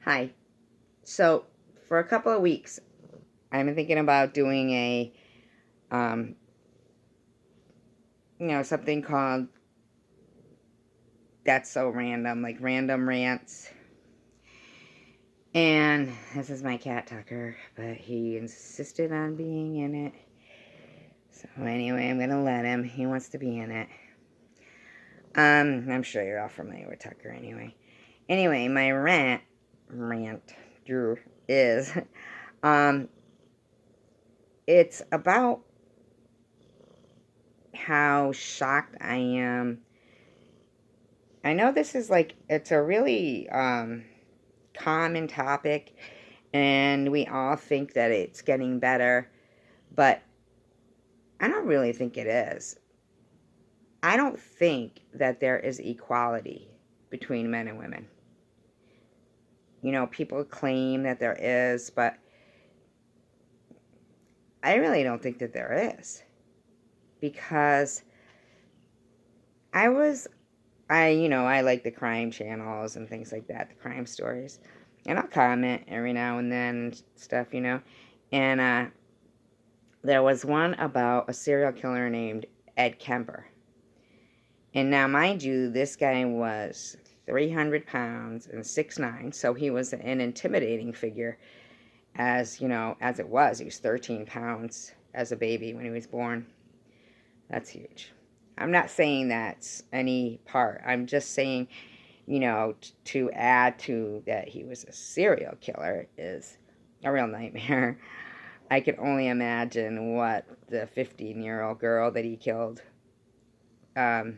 Hi. So, for a couple of weeks, I've been thinking about doing um, something called That's So Random, like random rants. And this is my cat Tucker, but he insisted on being in it. So anyway, I'm gonna let him. He wants to be in it. I'm sure you're all familiar with Tucker anyway. Anyway, my rant, Drew, is, um, it's about how shocked I am. I know this is it's a really common topic, and we all think that it's getting better, but I don't really think it is. I don't think that there is equality between men and women. People claim that there is, but I really don't think that there is. Because I like the crime channels and things like that, the crime stories. And I'll comment every now and then and stuff. And there was one about a serial killer named Ed Kemper. And now, mind you, this guy was 300 pounds and 6'9", so he was an intimidating figure as it was. He was 13 pounds as a baby when he was born. That's huge. I'm not saying that's any part. I'm just saying, to add to that he was a serial killer is a real nightmare. I can only imagine what the 15-year-old girl that he killed, it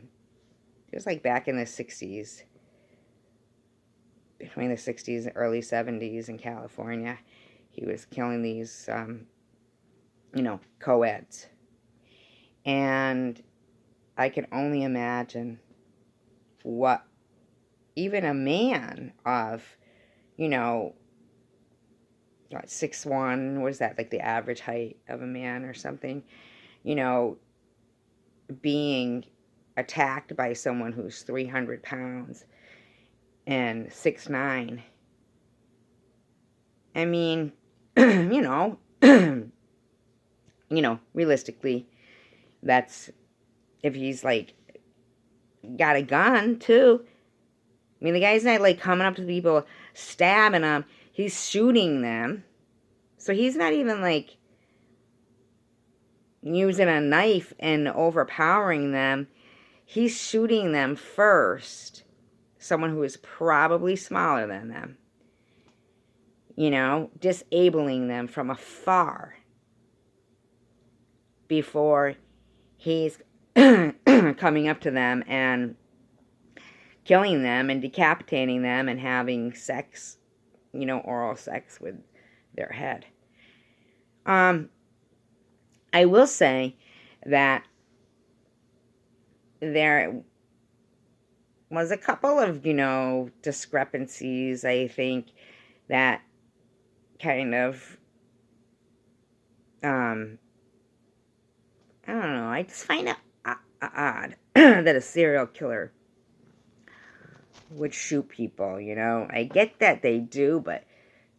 was like back in the 60s, between the 60s and early 70s in California. He was killing these, co-eds. And I can only imagine what even a man of, 6'1", what is that, like the average height of a man or something, being attacked by someone who's 300 pounds and 6'9". I mean, realistically, that's if he's got a gun too. I mean, the guy's not coming up to people, stabbing them. He's shooting them. So he's not even using a knife and overpowering them. He's shooting them first. Someone who is probably smaller than them. Disabling them from afar before he's coming up to them and killing them and decapitating them and having sex, oral sex with their head. I will say that there was a couple of, discrepancies, I think, that kind of, I don't know, I just find it odd that a serial killer would shoot people, I get that they do, but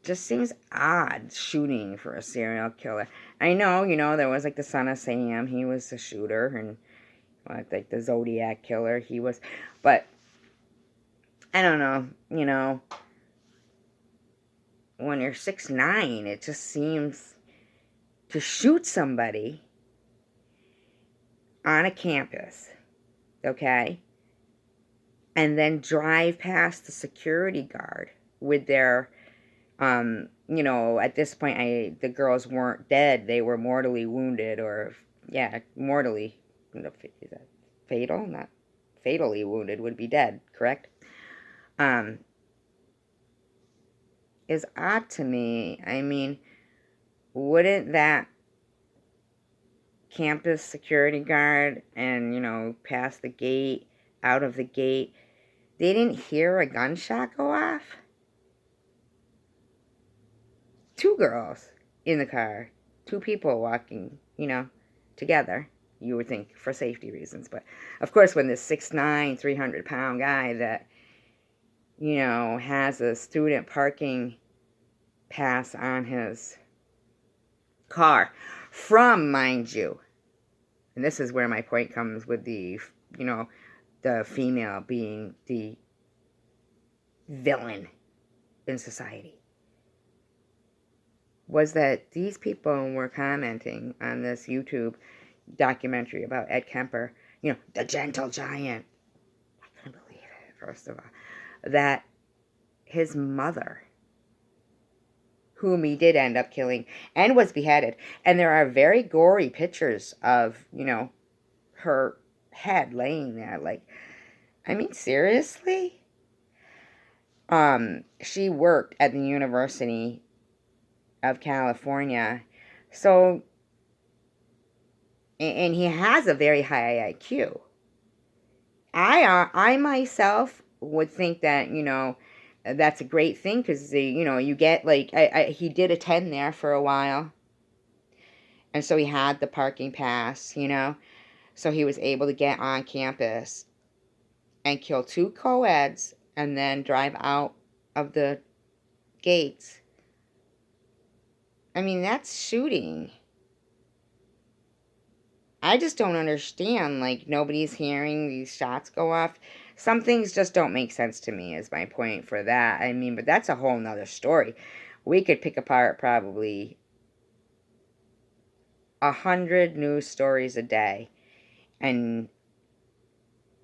just seems odd shooting for a serial killer. I know, there was the Son of Sam, he was a shooter, and the Zodiac killer, he was, but I don't know, when you're 6'9", it just seems to shoot somebody on a campus, okay, and then drive past the security guard with their, at this point, the girls weren't dead, they were mortally wounded, or, mortally, is that fatal? Not fatally wounded would be dead, correct? Is odd to me. I mean, wouldn't that campus security guard and, past the gate, out of the gate, they didn't hear a gunshot go off? 2 girls in the car, 2 people walking, together, you would think, for safety reasons. But, of course, when this 6'9", 300-pound guy that, has a student parking pass on his car from, mind you, and this is where my point comes with the female being the villain in society, was that these people were commenting on this YouTube documentary about Ed Kemper, the gentle giant. I couldn't believe it, first of all, that his mother, whom he did end up killing and was beheaded, and there are very gory pictures of, her head laying there, like, I mean, seriously? She worked at the University of California, so, and he has a very high IQ. I myself would think that, that's a great thing, because, you get, like, he did attend there for a while, and so he had the parking pass, so he was able to get on campus and kill 2 co-eds and then drive out of the gates. I mean, that's shooting. I just don't understand. Like, nobody's hearing these shots go off. Some things just don't make sense to me, is my point for that. I mean, but that's a whole nother story. We could pick apart probably 100 news stories a day and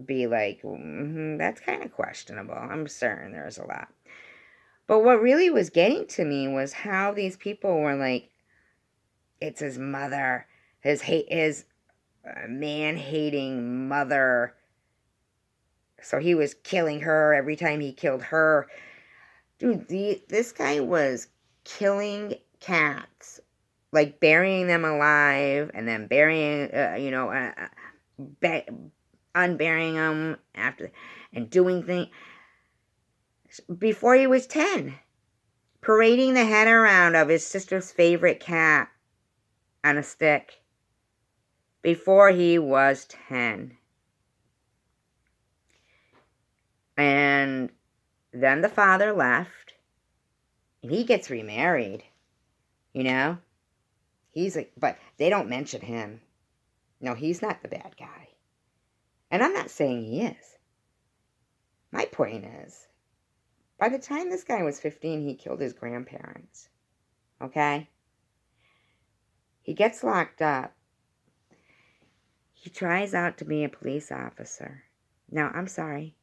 be like, that's kind of questionable. I'm certain there's a lot. But what really was getting to me was how these people were like, it's his mother, his man-hating mother. So he was killing her every time he killed her. Dude, this guy was killing cats, like burying them alive and then unburying them after, and doing things before he was 10. Parading the head around of his sister's favorite cat on a stick before he was 10. And then the father left, and he gets remarried, He's like, but they don't mention him. No, he's not the bad guy. And I'm not saying he is. My point is, by the time this guy was 15, he killed his grandparents. Okay? He gets locked up. He tries out to be a police officer. Now, I'm sorry.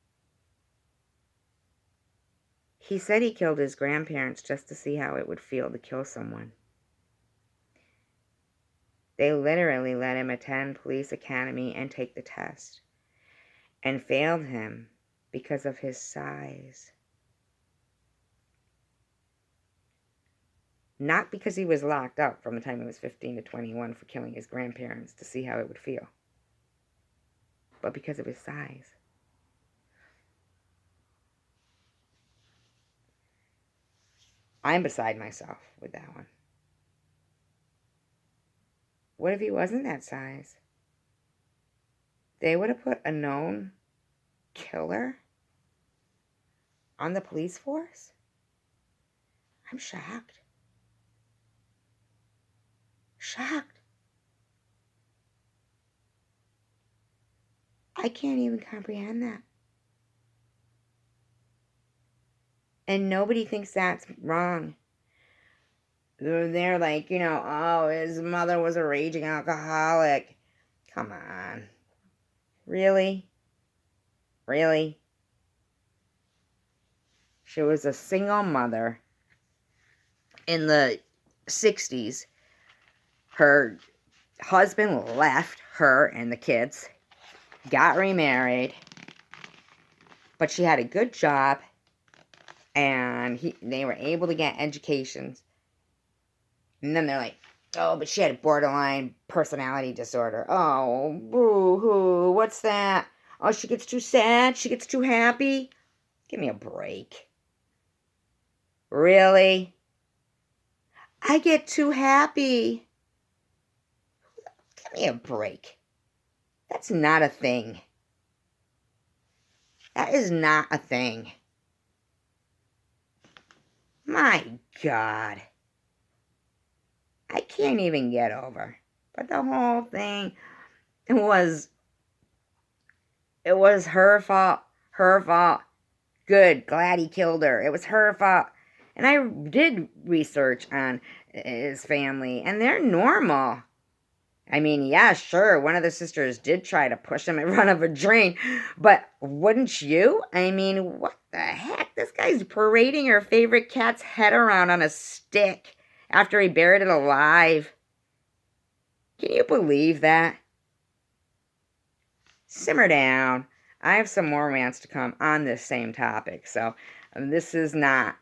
He said he killed his grandparents just to see how it would feel to kill someone. They literally let him attend police academy and take the test, and failed him because of his size. Not because he was locked up from the time he was 15 to 21 for killing his grandparents to see how it would feel, but because of his size. I'm beside myself with that one. What if he wasn't that size? They would have put a known killer on the police force? I'm shocked. Shocked. I can't even comprehend that. And nobody thinks that's wrong. They're like, oh, his mother was a raging alcoholic. Come on. Really? Really? She was a single mother in the 60s. Her husband left her and the kids, got remarried, but she had a good job, and they were able to get educations. And then they're like, oh, but she had a borderline personality disorder. Oh, boo-hoo, what's that? Oh, she gets too sad? She gets too happy? Give me a break. Really? I get too happy. Give me a break. That's not a thing. That is not a thing. My God. I can't even get over. But the whole thing was, it was her fault. Her fault. Good. Glad he killed her. It was her fault. And I did research on his family, and they're normal. I mean, yeah, sure, one of the sisters did try to push him in front of a drain, but wouldn't you? I mean, what the heck? This guy's parading her favorite cat's head around on a stick after he buried it alive. Can you believe that? Simmer down. I have some more rants to come on this same topic, so this is not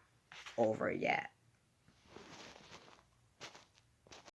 over yet.